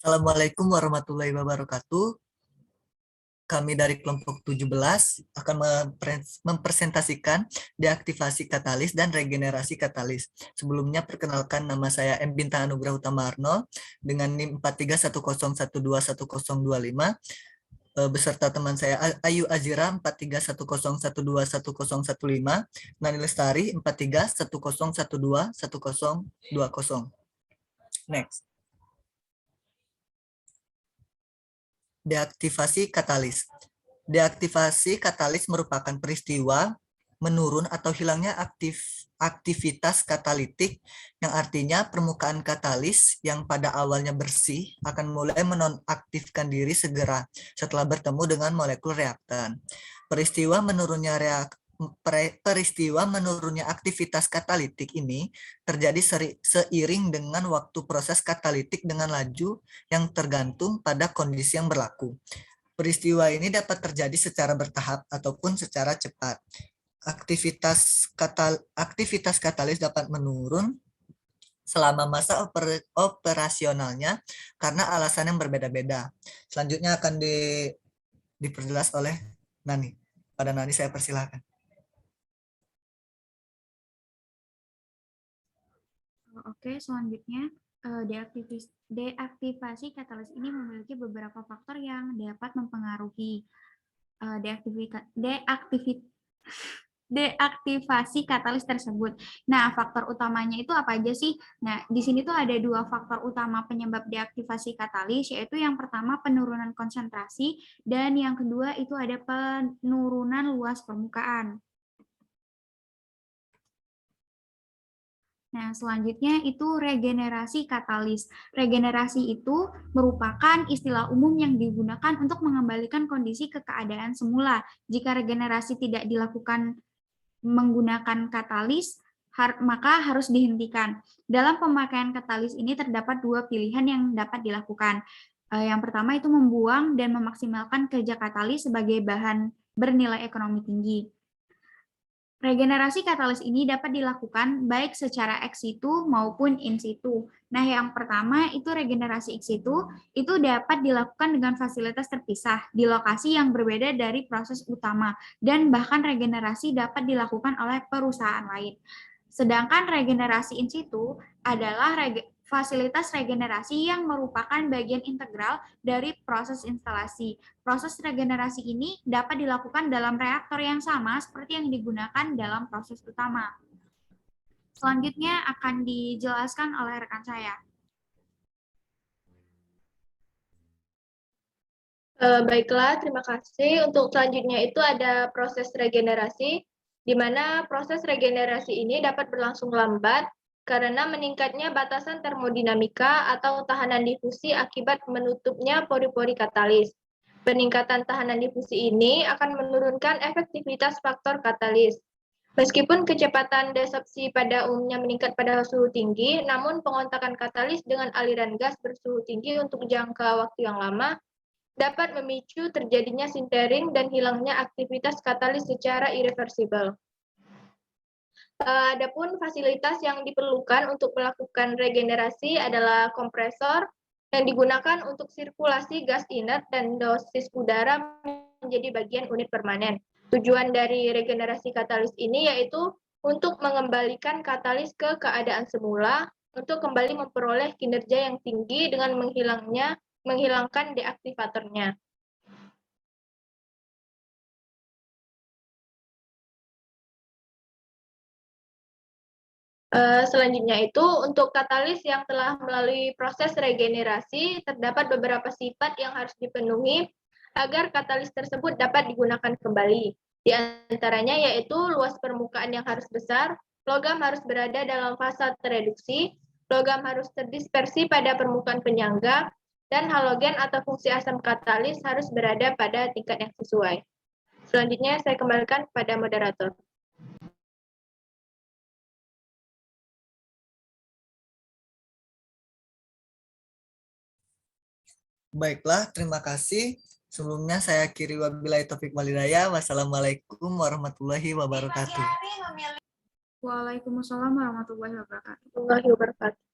Assalamualaikum warahmatullahi wabarakatuh. Kami dari kelompok 17 akan mempresentasikan deaktivasi katalis dan regenerasi katalis. Sebelumnya perkenalkan, nama saya M. Bintang Anugrah Utama Arnold dengan NIM 4310121025 beserta teman saya Ayu Azira 4310121015, Nani Lestari 4310121020. Next. Deaktivasi katalis. Deaktivasi katalis merupakan peristiwa menurun atau hilangnya aktivitas katalitik, yang artinya permukaan katalis yang pada awalnya bersih akan mulai menonaktifkan diri segera setelah bertemu dengan molekul reaktan. Peristiwa menurunnya aktivitas katalitik ini terjadi seiring dengan waktu proses katalitik dengan laju yang tergantung pada kondisi yang berlaku. Peristiwa ini dapat terjadi secara bertahap ataupun secara cepat. Aktivitas katalis dapat menurun selama masa operasionalnya karena alasan yang berbeda-beda. Selanjutnya akan diperjelas oleh Nani. Pada Nani saya persilahkan. Oke, selanjutnya deaktivasi katalis ini memiliki beberapa faktor yang dapat mempengaruhi deaktivasi katalis tersebut. Nah, faktor utamanya itu apa aja sih? Nah, di sini tuh ada dua faktor utama penyebab deaktivasi katalis, yaitu yang pertama penurunan konsentrasi, dan yang kedua itu ada penurunan luas permukaan. Nah, selanjutnya itu regenerasi katalis. Regenerasi itu merupakan istilah umum yang digunakan untuk mengembalikan kondisi ke keadaan semula. Jika regenerasi tidak dilakukan menggunakan katalis, maka harus dihentikan. Dalam pemakaian katalis ini terdapat dua pilihan yang dapat dilakukan. Yang pertama itu membuang dan memaksimalkan kerja katalis sebagai bahan bernilai ekonomi tinggi. Regenerasi katalis ini dapat dilakukan baik secara ex situ maupun in situ. Nah, yang pertama itu regenerasi ex situ, itu dapat dilakukan dengan fasilitas terpisah di lokasi yang berbeda dari proses utama, dan bahkan regenerasi dapat dilakukan oleh perusahaan lain. Sedangkan regenerasi in situ adalah fasilitas regenerasi yang merupakan bagian integral dari proses instalasi. Proses regenerasi ini dapat dilakukan dalam reaktor yang sama seperti yang digunakan dalam proses utama. Selanjutnya akan dijelaskan oleh rekan saya. Baiklah, terima kasih. Untuk selanjutnya itu ada proses regenerasi, di mana proses regenerasi ini dapat berlangsung lambat karena meningkatnya batasan termodinamika atau tahanan difusi akibat menutupnya pori-pori katalis. Peningkatan tahanan difusi ini akan menurunkan efektivitas faktor katalis. Meskipun kecepatan desorpsi pada umumnya meningkat pada suhu tinggi, namun pengontakan katalis dengan aliran gas bersuhu tinggi untuk jangka waktu yang lama dapat memicu terjadinya sintering dan hilangnya aktivitas katalis secara irreversibel. Adapun fasilitas yang diperlukan untuk melakukan regenerasi adalah kompresor yang digunakan untuk sirkulasi gas inert dan dosis udara menjadi bagian unit permanen. Tujuan dari regenerasi katalis ini yaitu untuk mengembalikan katalis ke keadaan semula untuk kembali memperoleh kinerja yang tinggi dengan menghilangkan deaktivatornya. Selanjutnya itu, untuk katalis yang telah melalui proses regenerasi, terdapat beberapa sifat yang harus dipenuhi agar katalis tersebut dapat digunakan kembali. Di antaranya yaitu luas permukaan yang harus besar, logam harus berada dalam fase tereduksi, logam harus terdispersi pada permukaan penyangga, dan halogen atau fungsi asam katalis harus berada pada tingkat yang sesuai. Selanjutnya saya kembalikan kepada moderator. Baiklah, terima kasih. Sebelumnya saya akhiri wabillahi taufik walhidayah. Wassalamualaikum warahmatullahi wabarakatuh. Waalaikumsalam warahmatullahi wabarakatuh.